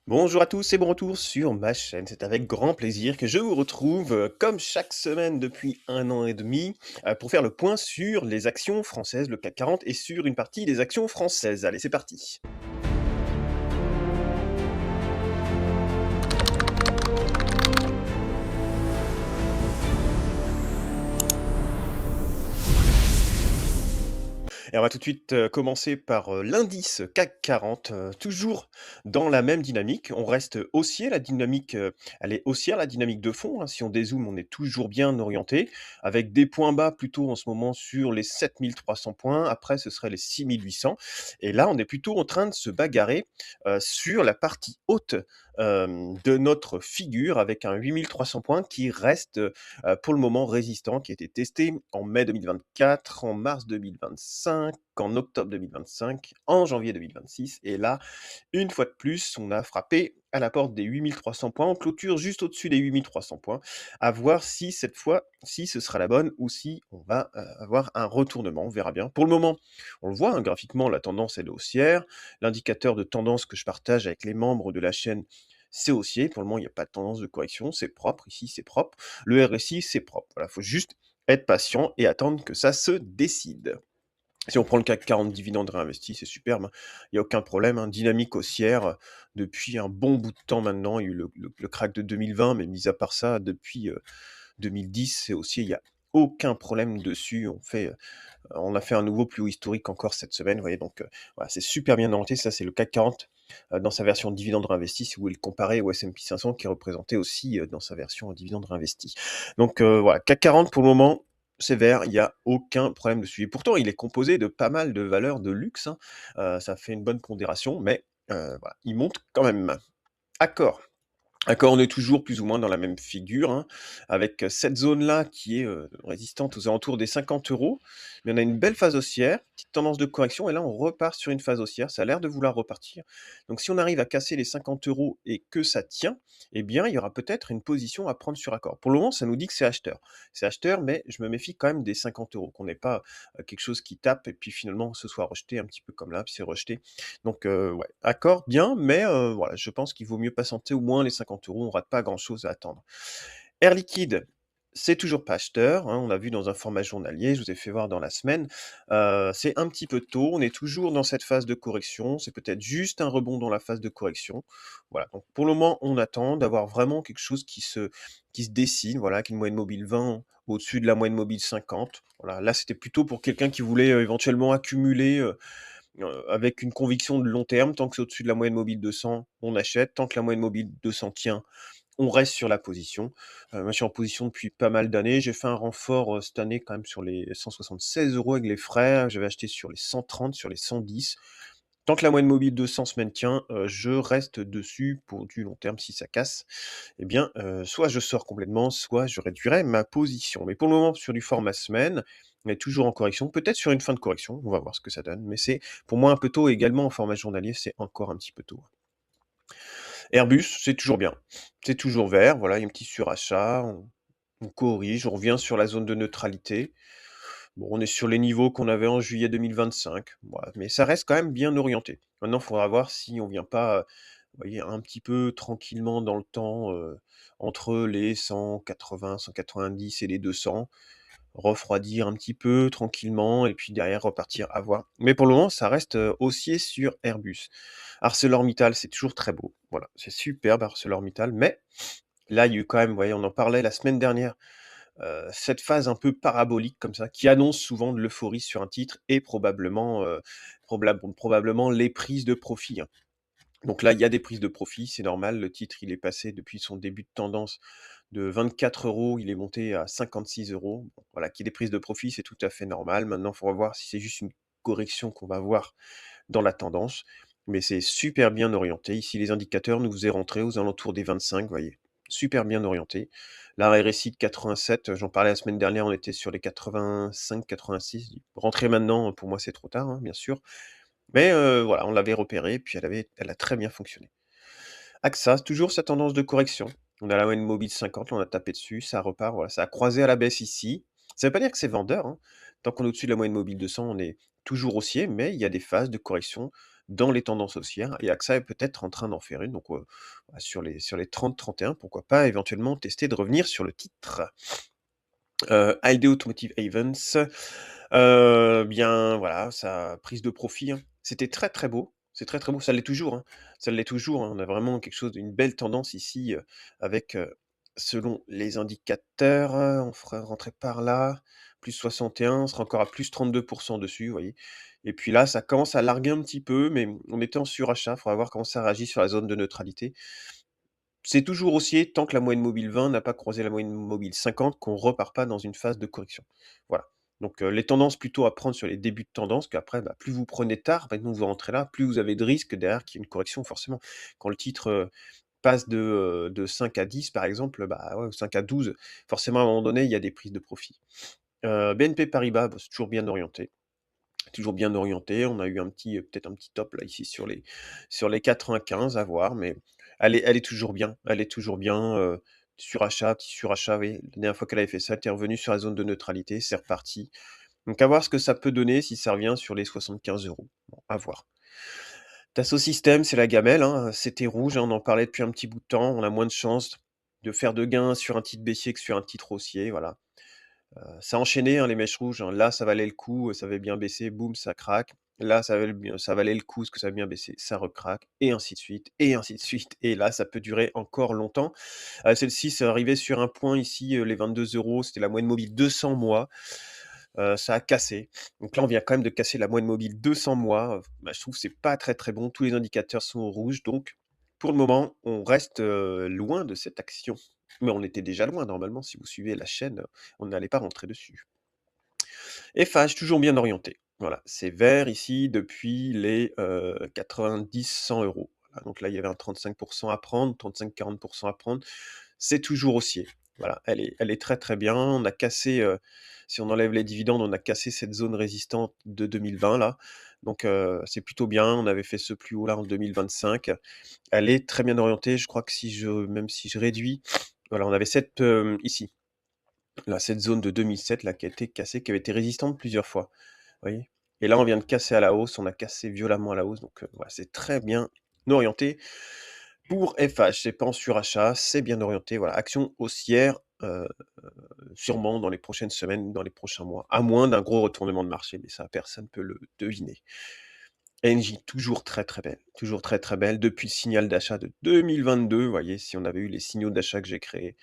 Bonjour à tous et bon retour sur ma chaîne. C'est avec grand plaisir que je vous retrouve, comme chaque semaine depuis 1 an et demi, pour faire le point sur les actions françaises, le CAC 40 et sur une partie des actions françaises. Allez, c'est parti! Et on va tout de suite, commencer par, l'indice CAC 40, toujours dans la même dynamique. On reste haussier, la dynamique, elle est haussière, la dynamique de fond, hein. Si on dézoome, on est toujours bien orienté, avec des points bas plutôt en ce moment sur les 7 300 points. Après, ce serait les 6 800 et là, on est plutôt en train de se bagarrer, sur la partie haute, de notre figure avec un 8 300 points qui reste, pour le moment résistant, qui a été testé en mai 2024, en mars 2025, en octobre 2025, en janvier 2026 et là, une fois de plus, on a frappé à la porte des 8 300 points. On clôture juste au-dessus des 8 300 points. À voir si cette fois, si ce sera la bonne ou si on va avoir un retournement. On verra bien. Pour le moment, on le voit, hein, graphiquement, la tendance elle est haussière. L'indicateur de tendance que je partage avec les membres de la chaîne, c'est haussier. Pour le moment, il n'y a pas de tendance de correction. C'est propre. Ici, c'est propre. Le RSI, c'est propre. Voilà, il faut juste être patient et attendre que ça se décide. Si on prend le CAC 40 dividendes réinvestis, c'est superbe, hein. Il y a aucun problème, hein. Dynamique haussière, depuis un bon bout de temps maintenant. Il y a eu le crack de 2020, mais mis à part ça, depuis, 2010, c'est haussier. Il y a aucun problème dessus. On a fait un nouveau plus haut historique encore cette semaine, vous voyez? Donc, voilà, c'est super bien orienté. Ça, c'est le CAC 40, dans sa version dividende réinvesti, si vous voulez le comparer au S&P 500 qui est représenté aussi, dans sa version dividende réinvesti. Donc, voilà, CAC 40 pour le moment, c'est vert, il y a aucun problème dessus et pourtant il est composé de pas mal de valeurs de luxe, hein. Ça fait une bonne pondération mais, voilà, il monte quand même. Accor. D'accord, on est toujours plus ou moins dans la même figure, hein, avec, cette zone-là qui est, résistante aux alentours des 50 €. Mais on a une belle phase haussière, petite tendance de correction et là on repart sur une phase haussière, ça a l'air de vouloir repartir. Donc si on arrive à casser les 50 € et que ça tient, eh bien il y aura peut-être une position à prendre sur Accor. Pour le moment, ça nous dit que c'est acheteur. C'est acheteur, mais je me méfie quand même des 50 €, qu'on n'ait pas, quelque chose qui tape et puis finalement ce soit rejeté un petit peu comme là, puis c'est rejeté. Donc ouais, Accor bien, mais voilà, je pense qu'il vaut mieux patienter au moins les 50 €, on rate pas grand-chose à attendre. Air Liquide, c'est toujours pas acheteur, hein, on l'a vu dans un format journalier, je vous ai fait voir dans la semaine. C'est un petit peu tôt, on est toujours dans cette phase de correction, c'est peut-être juste un rebond dans la phase de correction. Voilà, donc pour le moment, on attend d'avoir vraiment quelque chose qui se dessine, voilà, avec une moyenne mobile 20 au-dessus de la moyenne mobile 50. Voilà, là, c'était plutôt pour quelqu'un qui voulait, éventuellement accumuler, avec une conviction de long terme. Tant que c'est au-dessus de la moyenne mobile 200, on achète. Tant que la moyenne mobile 200 tient, on reste sur la position. Moi, je suis en position depuis pas mal d'années. J'ai fait un renfort, cette année quand même sur les 176 € avec les frais. J'avais acheté sur les 130, sur les 110. Tant que la moyenne mobile 200 se maintient, je reste dessus pour du long terme. Si ça casse, eh bien, soit je sors complètement, soit je réduirai ma position. Mais pour le moment, sur du format semaine, on est toujours en correction, peut-être sur une fin de correction, on va voir ce que ça donne, mais c'est pour moi un peu tôt, et également en format journalier, c'est encore un petit peu tôt. Airbus, c'est toujours bien, c'est toujours vert, voilà, il y a un petit surachat, on corrige, on revient sur la zone de neutralité. Bon, on est sur les niveaux qu'on avait en juillet 2025, voilà, mais ça reste quand même bien orienté. Maintenant, il faudra voir si on vient pas, vous voyez, un petit peu tranquillement dans le temps, entre les 180, 190 et les 200, refroidir un petit peu tranquillement et puis derrière repartir, à voir. Mais pour le moment, ça reste, haussier sur Airbus. ArcelorMittal, c'est toujours très beau, voilà, c'est superbe ArcelorMittal, mais là, il y a eu quand même, vous voyez, on en parlait la semaine dernière, cette phase un peu parabolique comme ça, qui annonce souvent de l'euphorie sur un titre et probablement, probablement les prises de profit, hein. Donc là, il y a des prises de profit, c'est normal. Le titre, il est passé depuis son début de tendance de 24 €, il est monté à 56 €. Bon, voilà, qu'il y ait des prises de profit, c'est tout à fait normal. Maintenant, il faudra voir si c'est juste une correction qu'on va voir dans la tendance, mais c'est super bien orienté. Ici, les indicateurs nous faisaient rentrer aux alentours des 25, vous voyez? Super bien orienté. La RSI de 87, j'en parlais la semaine dernière, on était sur les 85-86. Rentrer maintenant, pour moi, c'est trop tard, hein, bien sûr. Mais voilà, on l'avait repérée, puis elle a très bien fonctionné. AXA, toujours sa tendance de correction. On a la moyenne mobile 50, là on a tapé dessus, ça repart, voilà, ça a croisé à la baisse ici. Ça veut pas dire que c'est vendeur, hein. Tant qu'on est au-dessus de la moyenne mobile 200, on est toujours haussier, mais il y a des phases de correction dans les tendances haussières et AXA est peut-être en train d'en faire une, donc bah, sur les 30-31, pourquoi pas éventuellement tester de revenir sur le titre. ALD Automotive Avens, bien voilà, sa prise de profit, hein. C'était très, très beau, c'est très, très beau, ça l'est toujours, hein. Ça l'est toujours, hein. On a vraiment quelque chose une belle tendance ici, avec, selon les indicateurs, on ferait rentrer par là, plus 61, on sera encore à plus 32 dessus, vous voyez? Et puis là, ça commence à larguer un petit peu, mais on était en surachat, il faudra voir comment ça réagit sur la zone de neutralité. C'est toujours haussier tant que la moyenne mobile 20 n'a pas croisé la moyenne mobile 50, qu'on repart pas dans une phase de correction. Voilà. Donc, les tendances plutôt à prendre sur les débuts de tendance qu'après, bah, plus vous prenez tard, maintenant vous rentrez là, plus vous avez de risques derrière qu'il y ait une correction forcément. Quand le titre, passe de 5 à 10 par exemple, bah, ouais, ou 5 à 12, forcément à un moment donné, il y a des prises de profit. BNP Paribas, bah, c'est toujours bien orienté. On a eu un petit, peut-être un petit top là ici sur les 95 à voir, mais elle est toujours bien. Elle est toujours bien, surachat, petit surachat, oui. La dernière fois qu'elle avait fait ça, elle était revenue sur la zone de neutralité, c'est reparti. Donc à voir ce que ça peut donner si ça revient sur les 75 €. Bon, à voir. Dassault Systèmes, c'est la gamelle, hein, c'était rouge, hein, on en parlait depuis un petit bout de temps. On a moins de chances de faire de gains sur un titre baissier que sur un titre haussier, voilà. Ça a enchaîné, hein, les mèches rouges, hein. Là, ça valait le coup, ça avait bien baissé, boum, ça craque. Là, ça valait le coup, parce que ça a bien baissé, ça recraque et ainsi de suite et ainsi de suite et là, ça peut durer encore longtemps. Celle-ci, c'est arrivé sur un point ici, les 22 €, c'était la moyenne mobile 200 mois, ça a cassé. Donc là, on vient quand même de casser la moyenne mobile 200 mois, bah, je trouve que c'est pas très, très bon. Tous les indicateurs sont au rouge, donc pour le moment, on reste, loin de cette action. Mais on était déjà loin normalement, si vous suivez la chaîne, on n'allait pas rentrer dessus. Eiffage, toujours bien orienté. Voilà, c'est vert ici depuis les, 90-100 €. Voilà, donc là, il y avait un 35 à prendre, 35-40 à prendre. C'est toujours haussier. Voilà, elle est très, très bien. On a cassé, si on enlève les dividendes, on a cassé cette zone résistante de 2020 là. Donc, c'est plutôt bien. On avait fait ce plus haut là en 2025. Elle est très bien orientée. Je crois que même si je réduis, voilà, on avait cette, ici. Là, cette zone de 2007 là qui a été cassée, qui avait été résistante plusieurs fois, vous voyez? Et là, on vient de casser à la hausse, on a cassé violemment à la hausse, donc voilà, c'est très bien orienté pour FH. C'est pas en surachat, c'est bien orienté, voilà. Action haussière, sûrement dans les prochaines semaines, dans les prochains mois, à moins d'un gros retournement de marché, mais ça, personne peut le deviner. Engie, toujours très, très belle, toujours très, très belle depuis le signal d'achat de 2022, vous voyez? Si on avait eu les signaux d'achat que j'ai créés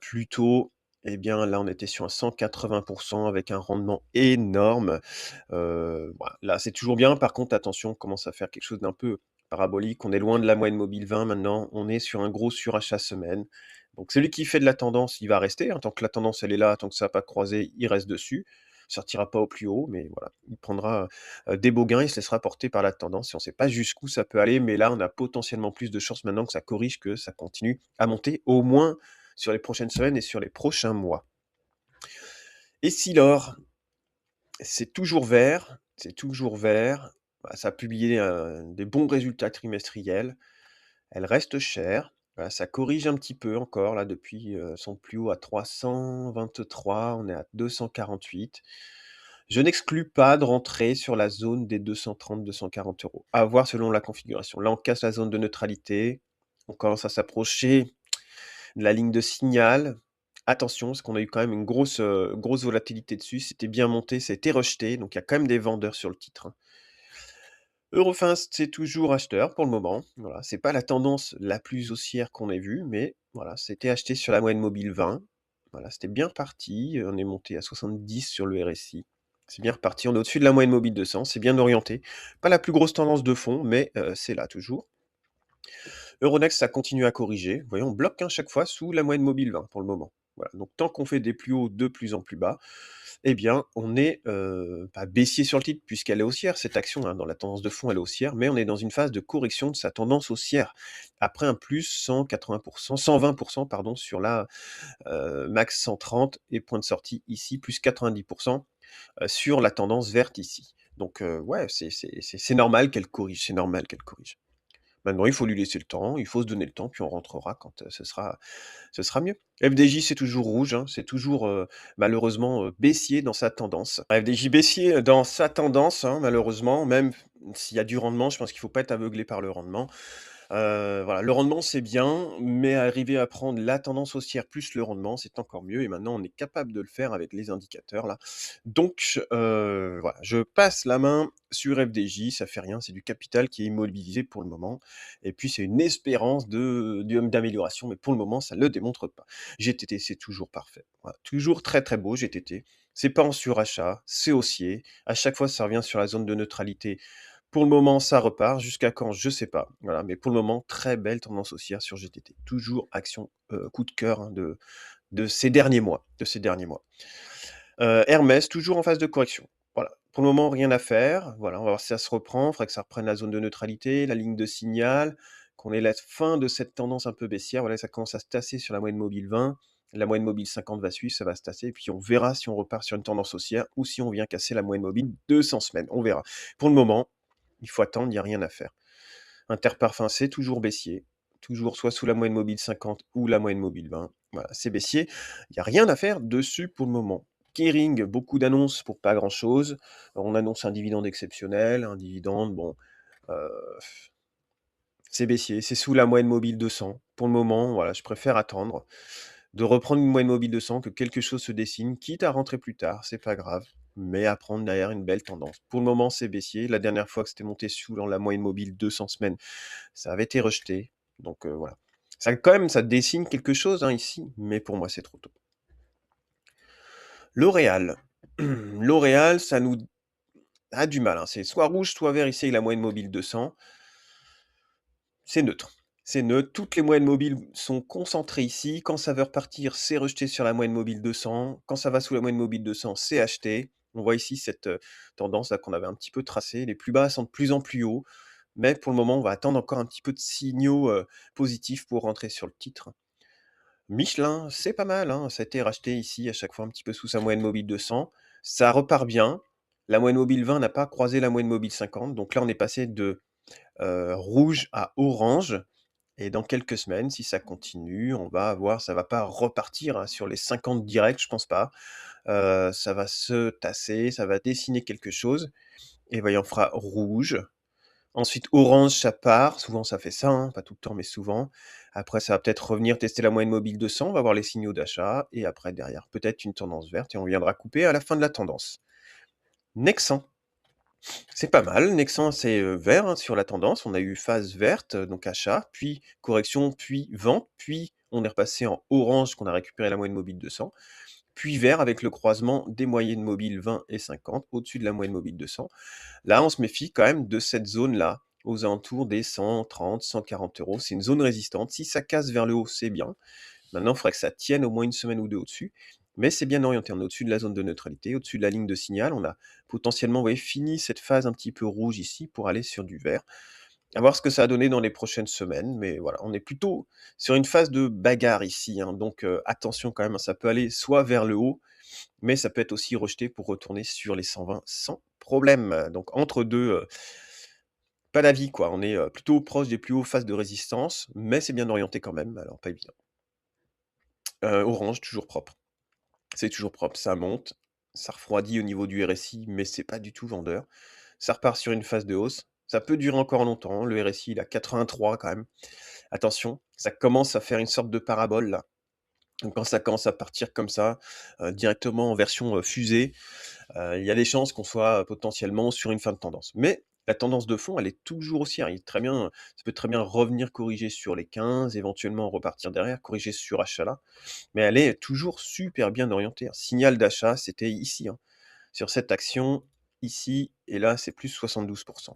plus tôt, eh bien là, on était sur un 180 avec un rendement énorme. Voilà, là, c'est toujours bien. Par contre, attention, on commence à faire quelque chose d'un peu parabolique. On est loin de la moyenne mobile 20 maintenant. On est sur un gros surachat semaine. Donc celui qui fait de la tendance, il va rester, hein. Tant que la tendance, elle est là, tant que ça n'a pas croisé, il reste dessus. Il sortira pas au plus haut, mais voilà, il prendra, des beaux gains, il se laissera porter par la tendance et on ne sait pas jusqu'où ça peut aller, mais là, on a potentiellement plus de chances maintenant que ça corrige, que ça continue à monter, au moins sur les prochaines semaines et sur les prochains mois. Et si l'or, c'est toujours vert, c'est toujours vert. Bah, ça a publié, des bons résultats trimestriels. Elle reste chère. Voilà, ça corrige un petit peu encore là depuis, son plus haut à 323, on est à 248. Je n'exclus pas de rentrer sur la zone des 230-240 €. À voir selon la configuration. Là, on casse la zone de neutralité, on commence à s'approcher de la ligne de signal. Attention, parce qu'on a eu quand même une grosse volatilité dessus. C'était bien monté, ça a été rejeté, donc il y a quand même des vendeurs sur le titre, hein. Eurofins, c'est toujours acheteur pour le moment. Voilà, c'est pas la tendance la plus haussière qu'on ait vue, mais voilà, c'était acheté sur la moyenne mobile 20. Voilà, c'était bien reparti. On est monté à 70 sur le RSI. C'est bien reparti. On est au-dessus de la moyenne mobile 200. C'est bien orienté. Pas la plus grosse tendance de fond, mais c'est là toujours. Euronext, ça continue à corriger. Vous voyez, on bloque, hein, chaque fois sous la moyenne mobile 20 pour le moment. Voilà, donc tant qu'on fait des plus hauts de plus en plus bas, eh bien, on est pas baissier sur le titre puisqu'elle est haussière, cette action, hein, dans la tendance de fond, elle est haussière, mais on est dans une phase de correction de sa tendance haussière. Après un plus 180 120 pardon, sur la, max 130 et point de sortie ici, plus 90 sur la tendance verte ici. Donc ouais, c'est normal qu'elle corrige, c'est normal qu'elle corrige. Maintenant, il faut lui laisser le temps, il faut se donner le temps, puis on rentrera quand, ce sera mieux. FDJ, c'est toujours rouge, hein, c'est toujours, malheureusement, baissier dans sa tendance. FDJ baissier dans sa tendance, hein, malheureusement, même s'il y a du rendement, je pense qu'il ne faut pas être aveuglé par le rendement. Voilà, le rendement, c'est bien, mais arriver à prendre la tendance haussière plus le rendement, c'est encore mieux et maintenant on est capable de le faire avec les indicateurs là. Donc voilà, je passe la main sur FDJ, ça fait rien, c'est du capital qui est immobilisé pour le moment et puis c'est une espérance d'amélioration, mais pour le moment, ça ne le démontre pas. GTT, c'est toujours parfait. Voilà, toujours très, très beau GTT. C'est pas en surachat, c'est haussier. À chaque fois, ça revient sur la zone de neutralité. Pour le moment, ça repart. Jusqu'à quand? Je sais pas. Voilà, mais pour le moment, très belle tendance haussière sur GTT. Toujours action, coup de cœur, hein, de ces derniers mois, Hermès, toujours en phase de correction. Voilà. Pour le moment, rien à faire. Voilà, on va voir si ça se reprend. Il faudrait que ça reprenne la zone de neutralité, la ligne de signal, qu'on ait la fin de cette tendance un peu baissière. Voilà, ça commence à se tasser sur la moyenne mobile 20. La moyenne mobile 50 va suivre, ça va se tasser. Et puis on verra si on repart sur une tendance haussière ou si on vient casser la moyenne mobile 200 semaines. On verra. Pour le moment, il faut attendre, il n'y a rien à faire. Interparfum, c'est toujours baissier. Toujours soit sous la moyenne mobile 50 ou la moyenne mobile 20. Voilà, c'est baissier. Il n'y a rien à faire dessus pour le moment. Kering, beaucoup d'annonces pour pas grand-chose. On annonce un dividende exceptionnel, un dividende, bon, euh, c'est baissier, c'est sous la moyenne mobile 200. Pour le moment, voilà, je préfère attendre de reprendre une moyenne mobile 200, que quelque chose se dessine, quitte à rentrer plus tard, c'est pas grave, mais à prendre derrière une belle tendance. Pour le moment, c'est baissier. La dernière fois que c'était monté sous la moyenne mobile 200 semaines, ça avait été rejeté. Donc voilà. Ça, quand même, ça dessine quelque chose hein, ici, mais pour moi, c'est trop tôt. L'Oréal. L'Oréal, ça nous a du mal. Hein. C'est soit rouge, soit vert ici avec la moyenne mobile 200. C'est neutre. C'est neutre. Toutes les moyennes mobiles sont concentrées ici. Quand ça veut repartir, c'est rejeté sur la moyenne mobile 200. Quand ça va sous la moyenne mobile 200, c'est acheté. On voit ici cette tendance là qu'on avait un petit peu tracée. Les plus bas sont de plus en plus hauts. Mais pour le moment, on va attendre encore un petit peu de signaux positifs pour rentrer sur le titre. Michelin, c'est pas mal. Hein. Ça a été racheté ici à chaque fois un petit peu sous sa moyenne mobile 200. Ça repart bien. La moyenne mobile 20 n'a pas croisé la moyenne mobile 50. Donc là, on est passé de rouge à orange. Et dans quelques semaines, si ça continue, on va voir, ça va pas repartir hein, sur les 50 directs, je pense pas. Ça va se tasser, ça va dessiner quelque chose. Et ben, il en fera rouge. Ensuite, orange, ça part. Souvent, ça fait ça, hein, pas tout le temps, mais souvent. Après, ça va peut-être revenir tester la moyenne mobile 200. On va voir les signaux d'achat. Et après, derrière, peut-être une tendance verte. Et on viendra couper à la fin de la tendance. Nexan. C'est pas mal. Nexan, c'est vert hein, sur la tendance. On a eu phase verte, donc achat, puis correction, puis vente, puis on est repassé en orange qu'on a récupéré la moyenne mobile 200, puis vert avec le croisement des moyennes mobiles 20 et 50 au-dessus de la moyenne mobile 200. Là, on se méfie quand même de cette zone-là, aux alentours des 130, 140 euros. C'est une zone résistante. Si ça casse vers le haut, c'est bien. Maintenant, il faudrait que ça tienne au moins une semaine ou deux au-dessus. Mais c'est bien orienté. On est au-dessus de la zone de neutralité, au-dessus de la ligne de signal. On a potentiellement, vous voyez, fini cette phase un petit peu rouge ici pour aller sur du vert. À voir ce que ça a donné dans les prochaines semaines. Mais voilà, on est plutôt sur une phase de bagarre ici. Hein. Donc attention quand même, hein, ça peut aller soit vers le haut, mais ça peut être aussi rejeté pour retourner sur les 120 sans problème. Donc entre deux, pas d'avis quoi. On est plutôt proche des plus hauts phases de résistance, mais c'est bien orienté quand même. Alors pas évident. Orange, toujours propre. C'est toujours propre, ça monte, ça refroidit au niveau du RSI, mais c'est pas du tout vendeur. Ça repart sur une phase de hausse. Ça peut durer encore longtemps. Le RSI, il a 83 quand même. Attention, ça commence à faire une sorte de parabole là. Donc quand ça commence à partir comme ça, directement en version fusée, il y a des chances qu'on soit potentiellement sur une fin de tendance. Mais la tendance de fond, elle est toujours haussière. Très bien, ça peut très bien revenir corriger sur les 15, éventuellement repartir derrière, corriger sur achat là. Mais elle est toujours super bien orientée. Un signal d'achat, c'était ici, hein, sur cette action, ici, et là, c'est plus 72%.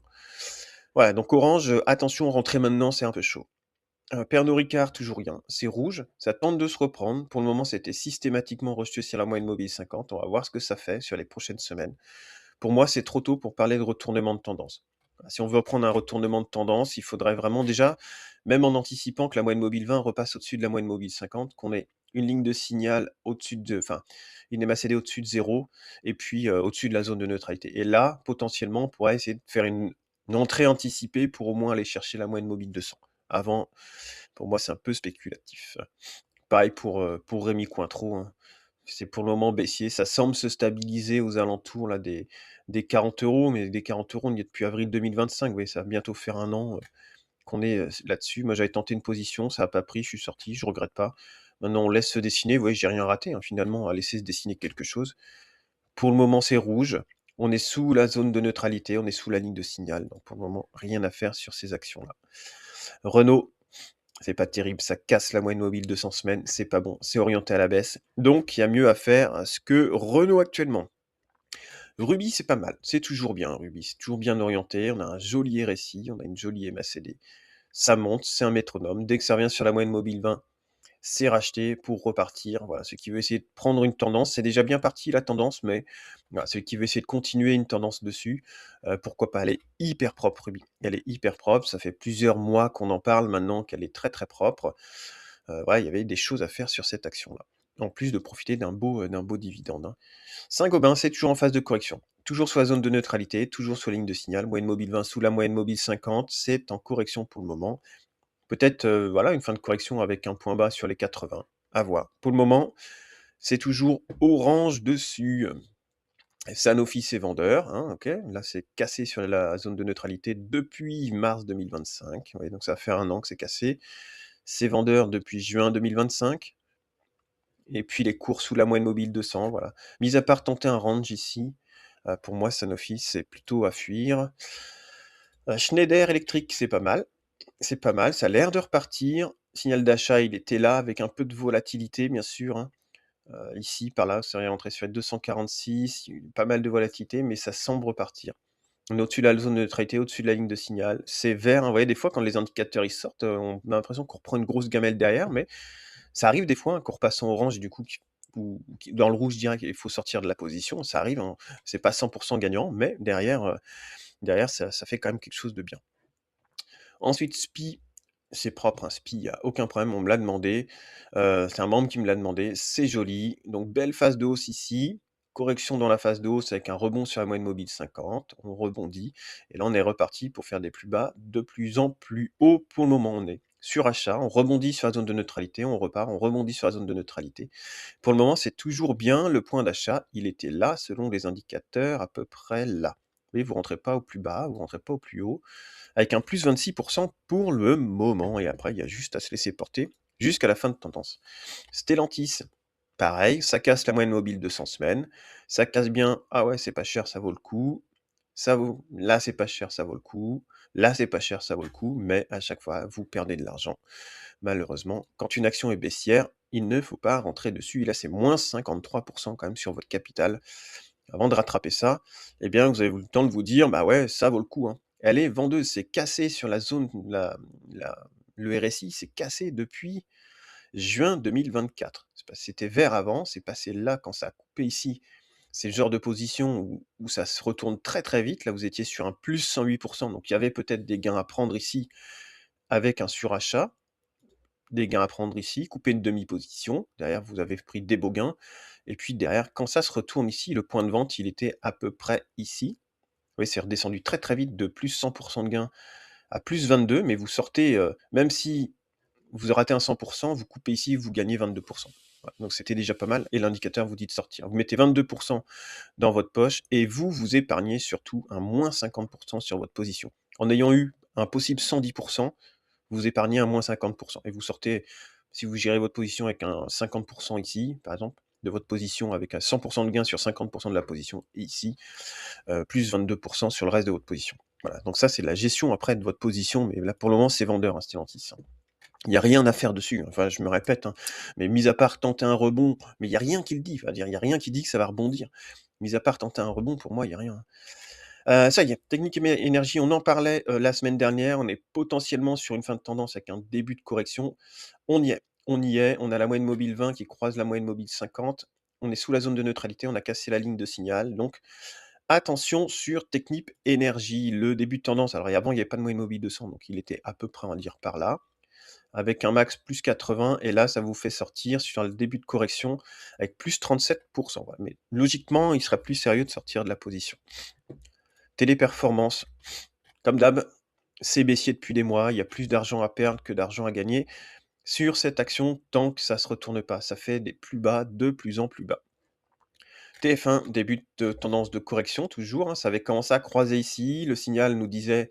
Voilà, donc Orange, attention, rentrer maintenant, c'est un peu chaud. Pernod Ricard, toujours rien. C'est rouge, ça tente de se reprendre. Pour le moment, c'était systématiquement rejeté sur la moyenne mobile 50. On va voir ce que ça fait sur les prochaines semaines. Pour moi, c'est trop tôt pour parler de retournement de tendance. Si on veut prendre un retournement de tendance, il faudrait vraiment déjà, même en anticipant que la moyenne mobile 20 repasse au-dessus de la moyenne mobile 50, qu'on ait une ligne de signal au-dessus de, enfin, une MACD au-dessus de zéro, et puis au-dessus de la zone de neutralité. Et là, potentiellement, on pourrait essayer de faire une une entrée anticipée pour au moins aller chercher la moyenne mobile 200. Avant, pour moi, c'est un peu spéculatif. Pareil pour Rémi Cointreau, hein. C'est pour le moment baissier. Ça semble se stabiliser aux alentours là, des 40 €, mais des 40 €, on y est depuis avril 2025. Vous voyez, ça va bientôt faire un an qu'on est là-dessus. Moi, j'avais tenté une position, ça n'a pas pris, je suis sorti, je regrette pas. Maintenant, on laisse se dessiner. Vous voyez, j'ai rien raté, hein, finalement, à laisser se dessiner quelque chose. Pour le moment, c'est rouge. On est sous la zone de neutralité, on est sous la ligne de signal. Donc, pour le moment, rien à faire sur ces actions-là. Renault, c'est pas terrible, ça casse la moyenne mobile 200 semaines, c'est pas bon, c'est orienté à la baisse. Donc, il y a mieux à faire que Renault actuellement. Ruby, c'est pas mal, c'est toujours bien, Ruby, c'est toujours bien orienté. On a un joli RSI, on a une jolie MACD. Ça monte, c'est un métronome. Dès que ça revient sur la moyenne mobile 20, c'est racheté pour repartir. Voilà, ceux qui veulent essayer de prendre une tendance, c'est déjà bien parti la tendance, mais voilà, ceux qui veulent essayer de continuer une tendance dessus, pourquoi pas. Elle est hyper propre, Ruby. Elle est hyper propre. Ça fait plusieurs mois qu'on en parle maintenant qu'elle est très très propre. Voilà, il y avait des choses à faire sur cette action-là. En plus de profiter d'un beau dividende, hein. Saint-Gobain, c'est toujours en phase de correction. Toujours sur la zone de neutralité, toujours sur la ligne de signal. Moyenne mobile 20 sous la moyenne mobile 50. C'est en correction pour le moment. Peut-être voilà, une fin de correction avec un point bas sur les 80. À voir. Pour le moment, c'est toujours orange dessus. Sanofi, c'est vendeur, hein, ok. Là, c'est cassé sur la zone de neutralité depuis mars 2025. Vous voyez, donc ça fait un an que c'est cassé. C'est vendeur depuis juin 2025. Et puis les cours sous la moyenne mobile 200, voilà. Mis à part tenter un range ici, pour moi, Sanofi, c'est plutôt à fuir. Schneider Electric, c'est pas mal. C'est pas mal, ça a l'air de repartir. Signal d'achat, il était là avec un peu de volatilité, bien sûr, hein. Ici, par là, c'est rentré sur les 246, il y a eu pas mal de volatilité, mais ça semble repartir. On est au-dessus de la zone de neutralité, au-dessus de la ligne de signal. C'est vert, hein. Vous voyez, des fois, quand les indicateurs ils sortent, on a l'impression qu'on reprend une grosse gamelle derrière, mais ça arrive des fois, hein, qu'on repasse en orange et du coup, dans le rouge direct, il faut sortir de la position. Ça arrive, hein. C'est pas 100% gagnant, mais derrière ça fait quand même quelque chose de bien. Ensuite, SPI, c'est propre, hein, SPI, il y a aucun problème, on me l'a demandé. C'est un membre qui me l'a demandé, c'est joli. Donc belle phase de hausse ici, correction dans la phase de hausse avec un rebond sur la moyenne mobile 50, on rebondit et là on est reparti pour faire des plus bas de plus en plus haut. Pour le moment, on est sur achat, on rebondit sur la zone de neutralité, on repart, on rebondit sur la zone de neutralité. Pour le moment, c'est toujours bien le point d'achat, il était là selon les indicateurs, à peu près là. Vous voyez, vous rentrez pas au plus bas, vous rentrez pas au plus haut, avec un plus 26% pour le moment, et après il y a juste à se laisser porter jusqu'à la fin de tendance. Stellantis, pareil, ça casse la moyenne mobile de 100 semaines, ça casse bien, ah ouais c'est pas cher, ça vaut le coup, là c'est pas cher, ça vaut le coup, là c'est pas cher, ça vaut le coup, mais à chaque fois vous perdez de l'argent. Malheureusement, quand une action est baissière, il ne faut pas rentrer dessus, et là c'est moins 53% quand même sur votre capital. Avant de rattraper ça, eh bien, vous avez eu le temps de vous dire: «Bah ouais, ça vaut le coup, hein». Elle est vendeuse, c'est cassé sur la zone, la le RSI, c'est cassé depuis juin 2024. C'était vert avant, c'est passé là quand ça a coupé ici. C'est le genre de position où ça se retourne très, très vite. Là, vous étiez sur un plus 108%, donc il y avait peut-être des gains à prendre ici avec un surachat, des gains à prendre ici, couper une demi-position. Derrière, vous avez pris des beaux gains. Et puis derrière, quand ça se retourne ici, le point de vente, il était à peu près ici. Oui, c'est redescendu très très vite de plus 100% de gain à plus 22, mais vous sortez, même si vous ratez un 100%, vous coupez ici, vous gagnez 22%. Voilà, donc c'était déjà pas mal, et l'indicateur vous dit de sortir. Vous mettez 22% dans votre poche, et vous épargnez surtout un moins 50% sur votre position. En ayant eu un possible 110%, vous épargnez un moins 50%, et vous sortez, si vous gérez votre position avec un 50% ici, par exemple, de votre position avec un 100% de gain sur 50% de la position, et ici, plus 22% sur le reste de votre position. Voilà, donc ça c'est la gestion après de votre position, mais là pour le moment c'est vendeur, hein, Stellantis, hein. Il n'y a rien à faire dessus, enfin je me répète, hein, mais mis à part tenter un rebond, mais il n'y a rien qui le dit, il n'y a rien qui dit que ça va rebondir. Mis à part tenter un rebond, pour moi il n'y a rien. Ça y est, Technique Énergie, on en parlait la semaine dernière, on est potentiellement sur une fin de tendance avec un début de correction. On y est, on y est, on a la moyenne mobile 20 qui croise la moyenne mobile 50, on est sous la zone de neutralité, on a cassé la ligne de signal, donc attention sur Technip Énergie, le début de tendance. Alors avant, il n'y avait pas de moyenne mobile 200, donc il était à peu près, on va dire, par là, avec un max plus 80, et là, ça vous fait sortir sur le début de correction avec plus 37%. Ouais, mais logiquement, il serait plus sérieux de sortir de la position. Téléperformance, Comme d'hab, c'est baissier depuis des mois, il y a plus d'argent à perdre que d'argent à gagner sur cette action tant que ça se retourne pas. Ça fait des plus bas de plus en plus bas. TF1, début de tendance de correction toujours, hein, ça avait commencé à croiser ici, le signal nous disait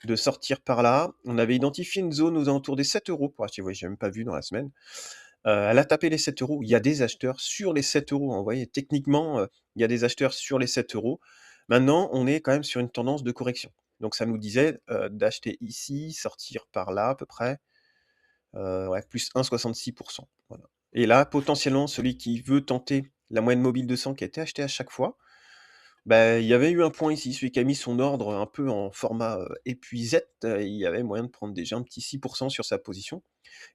de sortir par là. On avait identifié une zone aux alentours des 7 € pour acheter, ouais, j'ai même pas vu dans la semaine. Elle a tapé les 7 €. Il y a des acheteurs sur les 7 €, hein, vous voyez? Techniquement, il y a des acheteurs sur les 7 €. Maintenant, on est quand même sur une tendance de correction. Donc ça nous disait, d'acheter ici, sortir par là à peu près, ouais, plus 1,66 voilà. Et là, potentiellement, celui qui veut tenter la moyenne mobile 200 qui a été achetée à chaque fois, bah, il y avait eu un point ici, celui qui a mis son ordre un peu en format, épuisette, il y avait moyen de prendre déjà un petit 6 sur sa position.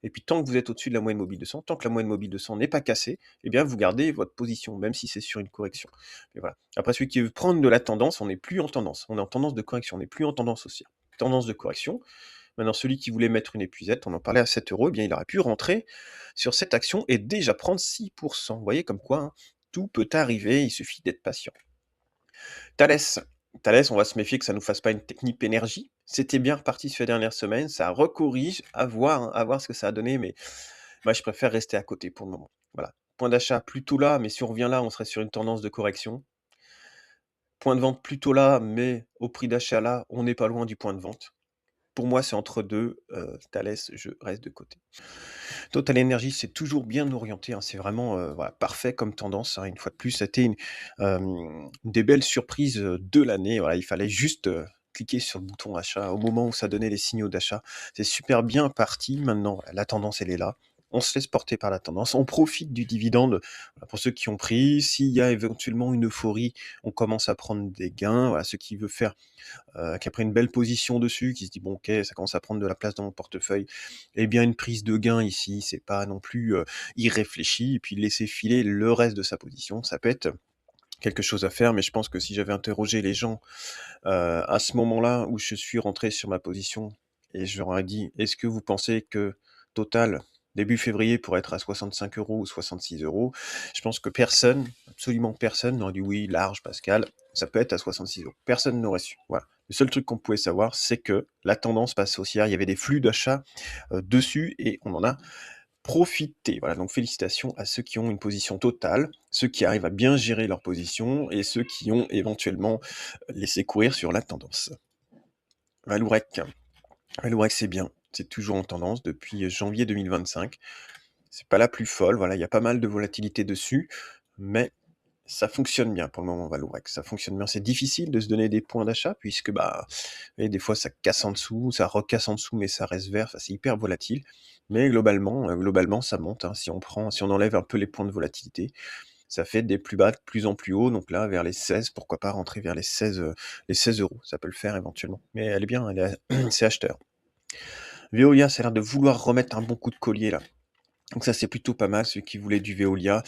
Et puis tant que vous êtes au-dessus de la moyenne mobile 200, tant que la moyenne mobile 200 n'est pas cassée, eh bien vous gardez votre position, même si c'est sur une correction. Et voilà. Après, celui qui veut prendre de la tendance, on n'est plus en tendance. On est en tendance de correction, on n'est plus en tendance haussière. Tendance de correction. Maintenant, celui qui voulait mettre une épuisette, on en parlait à 7 €, eh bien il aurait pu rentrer sur cette action et déjà prendre 6%. Vous voyez comme quoi, hein, tout peut arriver, il suffit d'être patient. Thales. Thales, on va se méfier que ça nous fasse pas une technique énergie. C'était bien reparti sur les dernières semaines, ça recorrige, à voir, hein, à voir ce que ça a donné, mais moi je préfère rester à côté pour le moment. Voilà. Point d'achat plutôt là, mais si on revient là, on serait sur une tendance de correction. Point de vente plutôt là, mais au prix d'achat là, on n'est pas loin du point de vente. Pour moi, c'est entre deux. Thales, je reste de côté. Total Energy, c'est toujours bien orienté, hein, c'est vraiment, voilà, parfait comme tendance, hein. Une fois de plus, ça a été une des belles surprises, de l'année. Voilà, il fallait juste, cliquer sur le bouton achat au moment où ça donnait les signaux d'achat. C'est super bien parti. Maintenant, la tendance, elle est là. On se laisse porter par la tendance. On profite du dividende, voilà, pour ceux qui ont pris. S'il y a éventuellement une euphorie, on commence à prendre des gains. Voilà, ceux qui veulent faire qui a pris une belle position dessus, qui se dit bon ok, ça commence à prendre de la place dans mon portefeuille, eh bien une prise de gain ici, c'est pas non plus irréfléchi, et puis laisser filer le reste de sa position, ça peut être quelque chose à faire, mais je pense que si j'avais interrogé les gens à ce moment-là où je suis rentré sur ma position, et je leur ai dit, est-ce que vous pensez que Total, début février, pourrait être à 65 € ou 66 €, je pense que personne, absolument personne, n'aurait dit oui, large, Pascal, ça peut être à 66 €. Personne n'aurait su. Voilà. Le seul truc qu'on pouvait savoir, c'est que la tendance passe haussière, il y avait des flux d'achat dessus, et on en a profiter. Voilà, donc félicitations à ceux qui ont une position totale, ceux qui arrivent à bien gérer leur position et ceux qui ont éventuellement laissé courir sur la tendance. Valourec. Valourec, c'est bien. C'est toujours en tendance depuis janvier 2025. C'est pas la plus folle, voilà, il y a pas mal de volatilité dessus, mais ça fonctionne bien pour le moment, Valourec. Ça fonctionne bien. C'est difficile de se donner des points d'achat puisque bah, vous voyez, des fois ça casse en dessous, ça recasse en dessous, mais ça reste vert. Enfin, c'est hyper volatile. Mais globalement, ça monte, hein. Si on enlève un peu les points de volatilité, ça fait des plus bas de plus en plus haut. Donc là, vers les 16, pourquoi pas rentrer vers les 16 €. Ça peut le faire éventuellement. Mais elle est bien, c'est acheteur. Veolia, ça a l'air de vouloir remettre un bon coup de collier là. Donc ça, c'est plutôt pas mal, ceux qui voulaient du Veolia.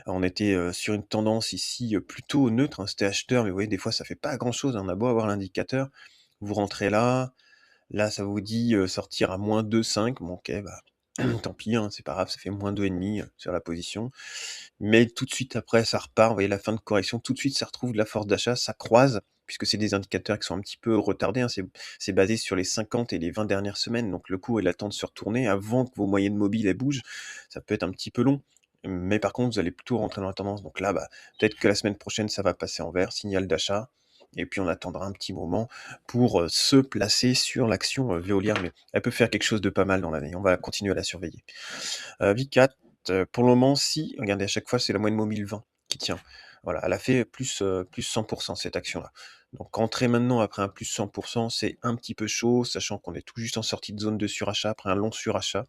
On était sur une tendance ici plutôt neutre, hein, c'était acheteur, mais vous voyez, des fois, ça fait pas grand-chose, hein. On a beau avoir l'indicateur, vous rentrez là, là, ça vous dit sortir à moins 2,5, bon ok, bah tant pis, hein, c'est pas grave, ça fait moins 2,5 sur la position. Mais tout de suite après, ça repart, vous voyez la fin de correction, tout de suite, ça retrouve de la force d'achat, ça croise, puisque c'est des indicateurs qui sont un petit peu retardés, hein, c'est basé sur les 50 et les 20 dernières semaines, donc le coup est l'attend de se retourner avant que vos moyennes mobiles elles bougent, ça peut être un petit peu long. Mais par contre, vous allez plutôt rentrer dans la tendance. Donc là, bah, peut-être que la semaine prochaine, ça va passer en vert, signal d'achat. Et puis on attendra un petit moment pour se placer sur l'action Veolia. Mais elle peut faire quelque chose de pas mal dans l'année. On va continuer à la surveiller. Vicat, pour le moment, si, regardez, à chaque fois, c'est la moyenne mobile 20 qui tient. Voilà, elle a fait plus 100% cette action-là. Donc rentrer maintenant après un plus 100%, c'est un petit peu chaud, sachant qu'on est tout juste en sortie de zone de surachat, après un long surachat.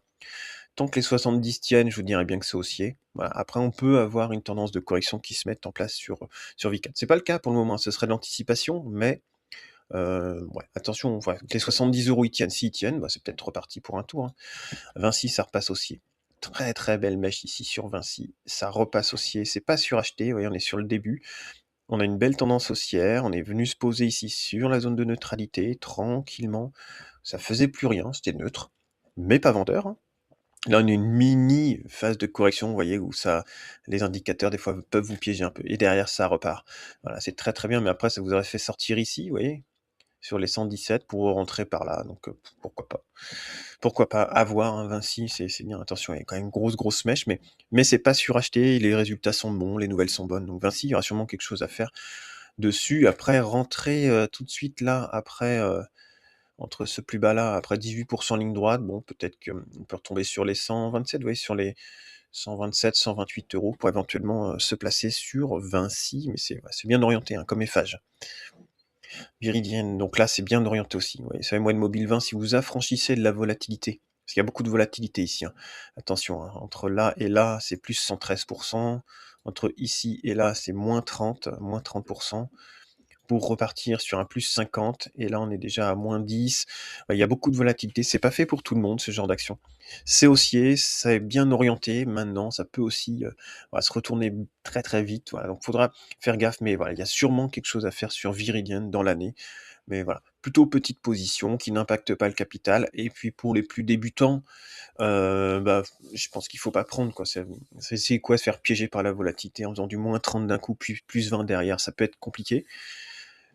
Tant que les 70 tiennent, je vous dirais bien que c'est haussier. Voilà. Après, on peut avoir une tendance de correction qui se mette en place sur Vicat. C'est pas le cas pour le moment, ce serait de l'anticipation, mais ouais, attention, voilà, que les 70 € ils tiennent, s'ils tiennent, bah, c'est peut-être reparti pour un tour, hein. Vinci, ça repasse haussier. Très très belle mèche ici sur Vinci, ça repasse haussier, c'est pas suracheté, vous voyez, on est sur le début. On a une belle tendance haussière, on est venu se poser ici sur la zone de neutralité, tranquillement. Ça faisait plus rien, c'était neutre, mais pas vendeur, hein. Là, on a une mini phase de correction, vous voyez, où ça, les indicateurs, des fois, peuvent vous piéger un peu. Et derrière, ça repart. Voilà, c'est très très bien, mais après, ça vous aurait fait sortir ici, vous voyez, sur les 117 pour rentrer par là, donc pourquoi pas? Pourquoi pas? À voir, hein, Vinci, c'est bien. Attention, il y a quand même une grosse mèche, mais c'est pas suracheté, les résultats sont bons, les nouvelles sont bonnes, donc Vinci, il y aura sûrement quelque chose à faire dessus. Après, rentrer, tout de suite là, après, entre ce plus bas là, après 18 ligne droite, bon, peut-être qu'on peut retomber sur les 127, oui, sur les 127-128 € pour éventuellement, se placer sur Vinci, mais c'est bien orienté, hein, comme Eiffage. Viridienne, donc là, c'est bien orienté aussi. Ouais, sur les moyennes mobile 20, si vous affranchissez de la volatilité, parce qu'il y a beaucoup de volatilité ici, hein. Attention, hein, entre là et là, c'est plus 113%. Entre ici et là, c'est moins 30%, pour repartir sur un plus 50, et là, on est déjà à moins 10. Ouais, il y a beaucoup de volatilité. C'est pas fait pour tout le monde, ce genre d'action. C'est haussier, c'est bien orienté. Maintenant, ça peut aussi voilà, se retourner très vite. Voilà, donc, faudra faire gaffe. Mais voilà, il y a sûrement quelque chose à faire sur Viridian dans l'année. Mais voilà, plutôt petite position qui n'impacte pas le capital. Et puis pour les plus débutants, bah, je pense qu'il faut pas prendre, quoi. C'est quoi se faire piéger par la volatilité en faisant du moins 30 d'un coup, puis plus 20 derrière, ça peut être compliqué.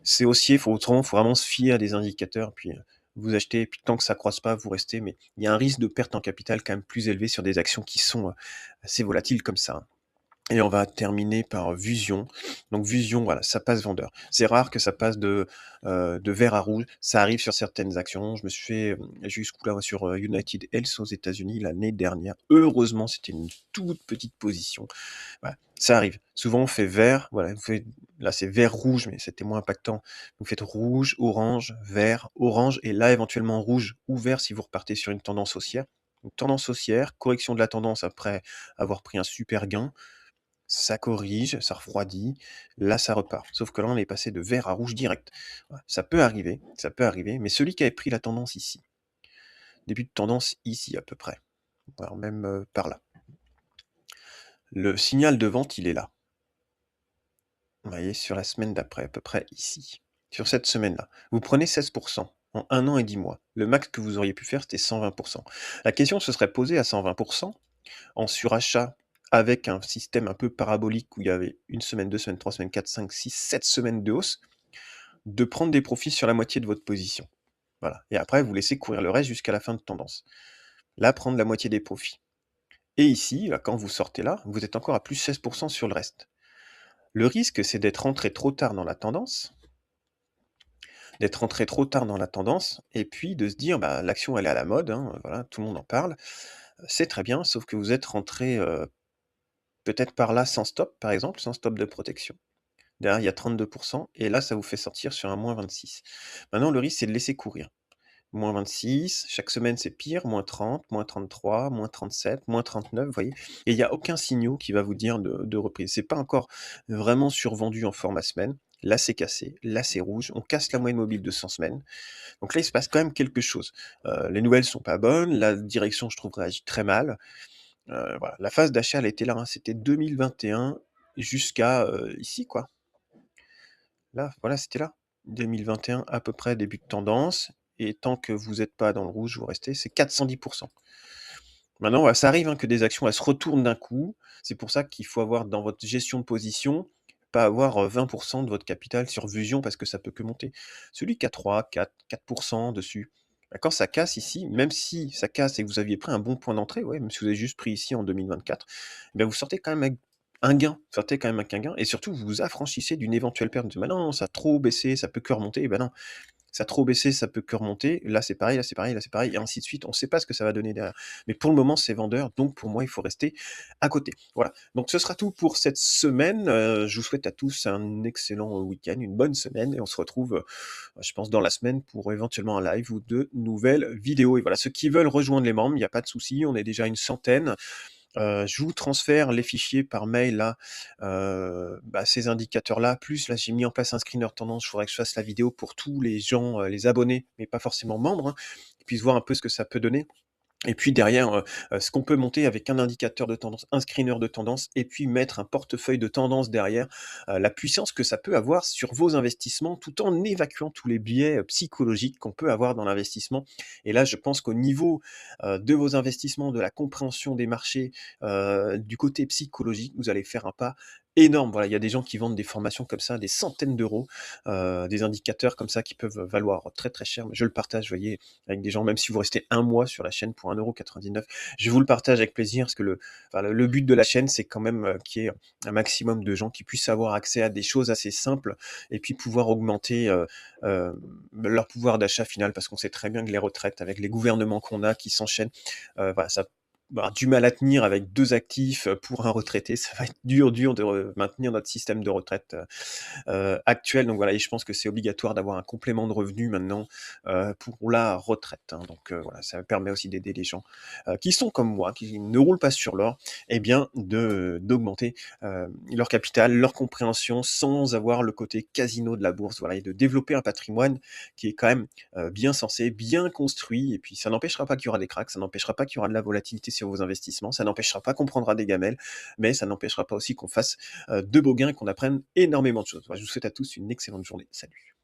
C'est haussier, faut vraiment se fier à des indicateurs, puis vous achetez, et puis tant que ça croise pas, vous restez. Mais il y a un risque de perte en capital quand même plus élevé sur des actions qui sont assez volatiles comme ça, hein. Et on va terminer par Vusion. Donc Vusion, voilà, ça passe vendeur. C'est rare que ça passe de vert à rouge. Ça arrive sur certaines actions. Je me suis fait jusqu'où là sur United Health aux États-Unis l'année dernière. Heureusement, c'était une toute petite position. Voilà, ça arrive. Souvent, on fait vert. Voilà, là, c'est vert rouge, mais c'était moins impactant. Vous faites rouge, orange, vert, orange, et là, éventuellement rouge ou vert si vous repartez sur une tendance haussière. Donc, tendance haussière, correction de la tendance après avoir pris un super gain, ça corrige, ça refroidit, là ça repart. Sauf que là on est passé de vert à rouge direct. Voilà, ça peut arriver, mais celui qui avait pris la tendance ici, début de tendance ici à peu près, voire même par là. Le signal de vente, il est là. Vous voyez, sur la semaine d'après, à peu près ici. Sur cette semaine-là. Vous prenez 16% en 1 an et 10 mois. Le max que vous auriez pu faire, c'était 120%. La question se serait posée à 120%, en surachat, avec un système un peu parabolique où il y avait 1 semaine, 2 semaines, 3 semaines, 4, 5, 6, 7 semaines de hausse, de prendre des profits sur la moitié de votre position. Voilà. Et après, vous laissez courir le reste jusqu'à la fin de tendance. Là, prendre la moitié des profits. Et ici, là, quand vous sortez là, vous êtes encore à plus 16% sur le reste. Le risque, c'est d'être rentré trop tard dans la tendance, et puis de se dire, bah, l'action, elle est à la mode, hein, voilà, tout le monde en parle, c'est très bien, sauf que vous êtes rentré peut-être par là sans stop, par exemple, sans stop de protection. Derrière, il y a 32%, et là, ça vous fait sortir sur un moins 26. Maintenant, le risque, c'est de laisser courir. Moins 26, chaque semaine, c'est pire, moins 30, moins 33, moins 37, moins 39, vous voyez. Et il n'y a aucun signal qui va vous dire de reprise. C'est pas encore vraiment survendu en format semaine. Là, c'est cassé. Là, c'est rouge. On casse la moyenne mobile de 100 semaines. Donc là, il se passe quand même quelque chose. Les nouvelles sont pas bonnes. La direction, je trouve, réagit très mal. Voilà. La phase d'achat, elle était là, hein. C'était 2021 jusqu'à ici, quoi. Là, voilà, c'était là. 2021 à peu près début de tendance, et tant que vous n'êtes pas dans le rouge, vous restez, c'est 410%. Maintenant, voilà, ça arrive, hein, que des actions, elles se retournent d'un coup. C'est pour ça qu'il faut avoir dans votre gestion de position, pas avoir 20% de votre capital sur Vusion, parce que ça peut que monter. Celui qui a 3, 4, 4% dessus, bah, quand ça casse ici, même si ça casse et que vous aviez pris un bon point d'entrée, ouais, même si vous avez juste pris ici en 2024, eh bien vous sortez quand même avec un gain. Vous sortez quand même avec un gain, et surtout vous vous affranchissez d'une éventuelle perte. Bah non, ça a trop baissé, ça peut que remonter. Et ben non, ça a trop baissé, ça peut que remonter. Là, c'est pareil, là, c'est pareil, là, c'est pareil, et ainsi de suite. On ne sait pas ce que ça va donner derrière. Mais pour le moment, c'est vendeur, donc pour moi, il faut rester à côté. Voilà. Donc, ce sera tout pour cette semaine. Je vous souhaite à tous un excellent week-end, une bonne semaine, et on se retrouve, je pense, dans la semaine pour éventuellement un live ou de nouvelles vidéos. Et voilà, ceux qui veulent rejoindre les membres, il n'y a pas de souci, on est déjà une centaine. Je vous transfère les fichiers par mail là, bah, ces indicateurs-là, plus là j'ai mis en place un screener tendance. Il faudrait que je fasse la vidéo pour tous les gens, les abonnés, mais pas forcément membres, hein, qui puissent voir un peu ce que ça peut donner. Et puis derrière, ce qu'on peut monter avec un indicateur de tendance, un screener de tendance, et puis mettre un portefeuille de tendance derrière, la puissance que ça peut avoir sur vos investissements, tout en évacuant tous les biais psychologiques qu'on peut avoir dans l'investissement. Et là, je pense qu'au niveau de vos investissements, de la compréhension des marchés, du côté psychologique, vous allez faire un pas énorme. Voilà, il y a des gens qui vendent des formations comme ça, des centaines d'euros, des indicateurs comme ça qui peuvent valoir très, très cher. Mais je le partage, vous voyez, avec des gens, même si vous restez un mois sur la chaîne pour 1,99 €, je vous le partage avec plaisir parce que le but de la chaîne, c'est quand même, qu'il y ait un maximum de gens qui puissent avoir accès à des choses assez simples et puis pouvoir augmenter, leur pouvoir d'achat final. Parce qu'on sait très bien que les retraites, avec les gouvernements qu'on a qui s'enchaînent, voilà, ça bah, du mal à tenir avec 2 actifs, pour un retraité. Ça va être dur, dur de maintenir notre système de retraite, actuel. Donc voilà et je pense que c'est obligatoire d'avoir un complément de revenu maintenant, pour la retraite, hein. Donc voilà, ça permet aussi d'aider les gens, qui sont comme moi, qui ne roulent pas sur l'or et bien d'augmenter, leur capital, leur compréhension sans avoir le côté casino de la bourse, voilà et de développer un patrimoine qui est quand même, bien sensé, bien construit et puis ça n'empêchera pas qu'il y aura des cracks, ça n'empêchera pas qu'il y aura de la volatilité sur vos investissements, ça n'empêchera pas qu'on prendra des gamelles, mais ça n'empêchera pas aussi qu'on fasse, de beaux gains et qu'on apprenne énormément de choses. Voilà, je vous souhaite à tous une excellente journée. Salut.